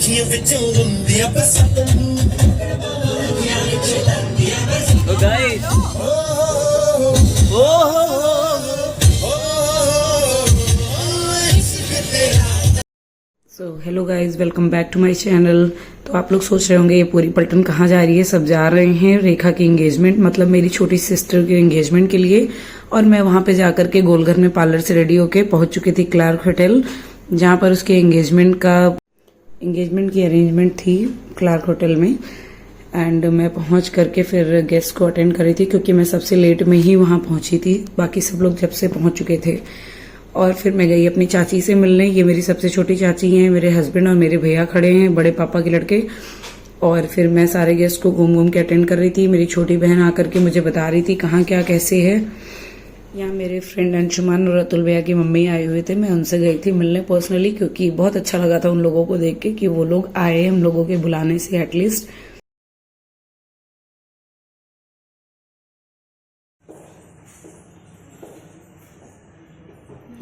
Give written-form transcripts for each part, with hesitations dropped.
तो guys so hello guys, welcome back to my channel. तो आप लोग सोच रहे होंगे ये पूरी पलटन कहाँ जा रही है। सब जा रहे हैं रेखा की एंगेजमेंट, मतलब मेरी छोटी सिस्टर के एंगेजमेंट के लिए। और मैं वहां पे जाकर के गोलघर में पार्लर से रेडी होके पहुंच चुकी थी क्लार्क होटल, जहां पर उसके एंगेजमेंट की अरेंजमेंट थी क्लार्क होटल में। एंड मैं पहुंच करके फिर गेस्ट को अटेंड करी थी, क्योंकि मैं सबसे लेट में ही वहां पहुंची थी, बाकी सब लोग जब से पहुंच चुके थे। और फिर मैं गई अपनी चाची से मिलने। ये मेरी सबसे छोटी चाची हैं, मेरे हस्बैंड और मेरे भैया खड़े हैं, बड़े पापा के लड़के। और फिर मैं सारे गेस्ट को घूम घूम के अटेंड कर रही थी। मेरी छोटी बहन आकर के मुझे बता रही थी कहाँ क्या कैसे है। यहाँ मेरे फ्रेंड अंशुमान और अतुल भैया की मम्मी आए हुए थे, मैं उनसे गई थी मिलने पर्सनली, क्योंकि बहुत अच्छा लगा था उन लोगों को देख के कि वो लोग आए हम लोगों के बुलाने से एटलीस्ट।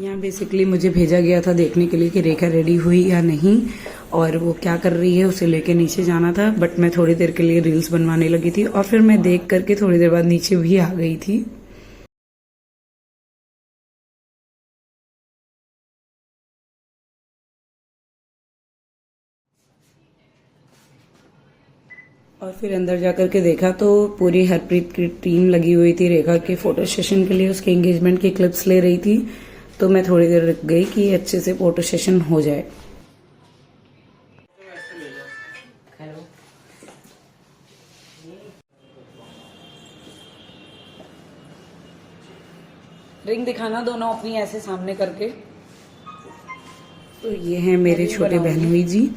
यहाँ बेसिकली मुझे भेजा गया था देखने के लिए कि रेखा रेडी हुई या नहीं और वो क्या कर रही है, उसे लेके नीचे जाना था। बट मैं थोड़ी देर के लिए रील्स बनवाने लगी थी और फिर मैं देख करके थोड़ी देर बाद नीचे भी आ गई थी। और फिर अंदर जाकर के देखा तो पूरी हरप्रीत की टीम लगी हुई थी रेखा के फोटो सेशन के लिए, उसके एंगेजमेंट की क्लिप्स ले रही थी। तो मैं थोड़ी देर रुक गई कि अच्छे से फोटो सेशन हो जाए। रिंग दिखाना दोनों अपनी ऐसे सामने करके। तो ये हैं मेरे छोटे बहनोई जी,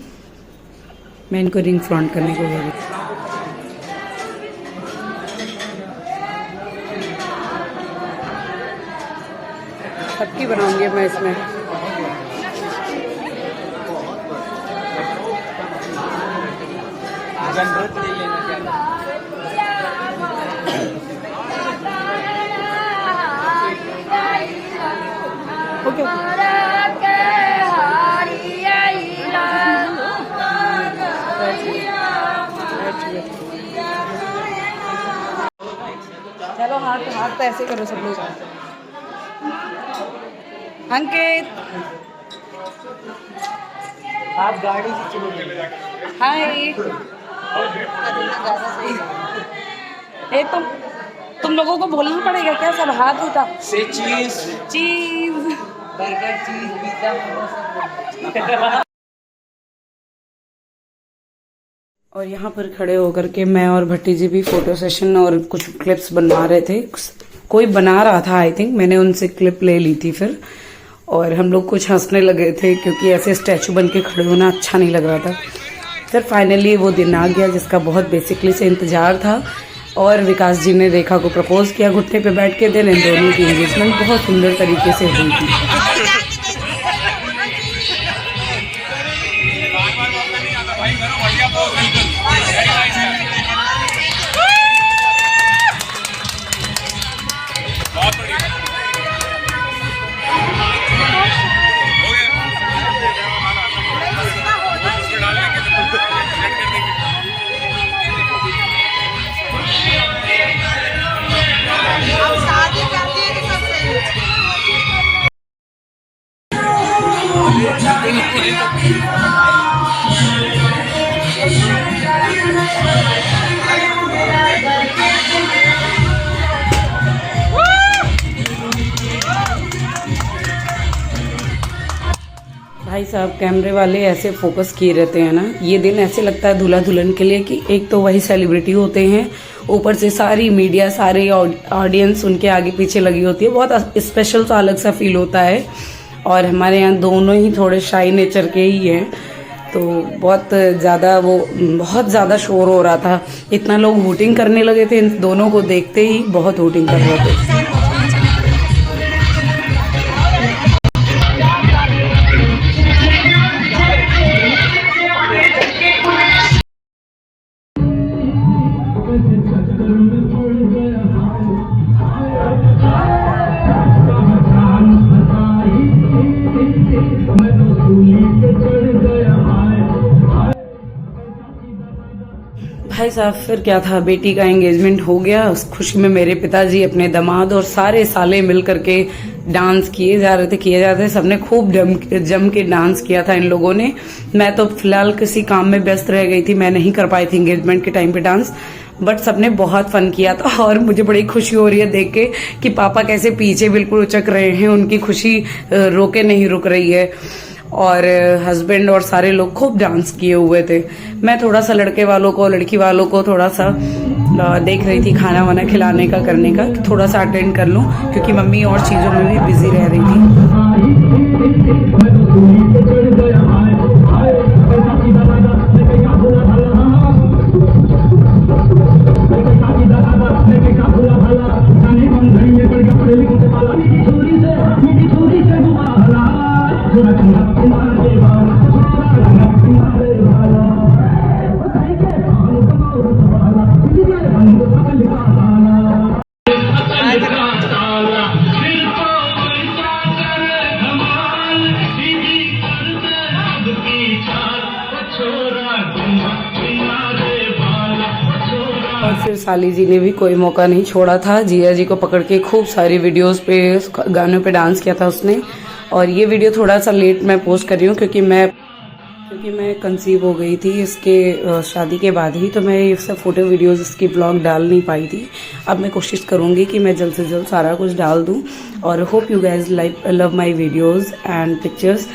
मैं इनको रिंग फ्रंट करने को बोल रही थी। सबकी बनाऊंगी मैं इसमें। ओके चलो हाथ हाथ तो ऐसे करो सब लोग। अंकित आप गाड़ी से चलोगे? हाय। ए तुम लोगों को बोलना पड़ेगा क्या, सब हाथ उठा से चीज बर्गर चीज पिज्जा। और यहाँ पर खड़े होकर के मैं और भट्टी जी भी फोटो सेशन और कुछ क्लिप्स बनवा रहे थे। कोई बना रहा था, आई थिंक मैंने उनसे क्लिप ले ली थी फिर। और हम लोग कुछ हंसने लगे थे, क्योंकि ऐसे स्टैचू बन के खड़े होना अच्छा नहीं लग रहा था। फिर फाइनली वो दिन आ गया जिसका बहुत बेसिकली से इंतजार था। और विकास जी ने रेखा को प्रपोज किया घुटने पे बैठ के। दिन इन दोनों की एंगेजमेंट बहुत सुंदर तरीके से हुई थी। भाई साहब कैमरे वाले ऐसे फोकस किए रहते हैं ना, ये दिन ऐसे लगता है दूल्हा दुल्हन के लिए कि एक तो वही सेलिब्रिटी होते हैं, ऊपर से सारी मीडिया सारी ऑडियंस उनके आगे पीछे लगी होती है। बहुत स्पेशल सा अलग सा फील होता है। और हमारे यहाँ दोनों ही थोड़े शाई नेचर के ही हैं, तो बहुत ज़्यादा शोर हो रहा था। इतना लोग वोटिंग करने लगे थे, इन दोनों को देखते ही बहुत वोटिंग कर रहे थे। भाई साहब फिर क्या था, बेटी का एंगेजमेंट हो गया। उस खुशी में मेरे पिताजी अपने दामाद और सारे साले मिल करके डांस किए जा रहे थे। सबने खूब जम के डांस किया था इन लोगों ने। मैं तो फिलहाल किसी काम में व्यस्त रह गई थी, मैं नहीं कर पाई थी एंगेजमेंट के टाइम पे डांस, बट सबने बहुत फन किया था। और मुझे बड़ी खुशी हो रही है देख के कि पापा कैसे पीछे बिल्कुल उचक रहे हैं, उनकी खुशी रोके नहीं रुक रही है। और हस्बैंड और सारे लोग खूब डांस किए हुए थे। मैं थोड़ा सा लड़के वालों को, लड़की वालों को थोड़ा सा देख रही थी, खाना वाना खिलाने का, करने का, थोड़ा सा अटेंड कर लूं, क्योंकि मम्मी और चीजों में भी बिजी रह रही थी। और फिर साली जी ने भी कोई मौका नहीं छोड़ा था, जिया जी को पकड़ के खूब सारी वीडियोस पे, गानों पे डांस किया था उसने। और ये वीडियो थोड़ा सा लेट मैं पोस्ट कर रही हूँ क्योंकि मैं कंसीव हो गई थी इसके शादी के बाद ही, तो मैं ये सब फोटो वीडियोस इसकी ब्लॉग डाल नहीं पाई थी। अब मैं कोशिश करूँगी कि मैं जल्द से जल्द सारा कुछ डाल दूँ। और hope you guys love my videos and pictures.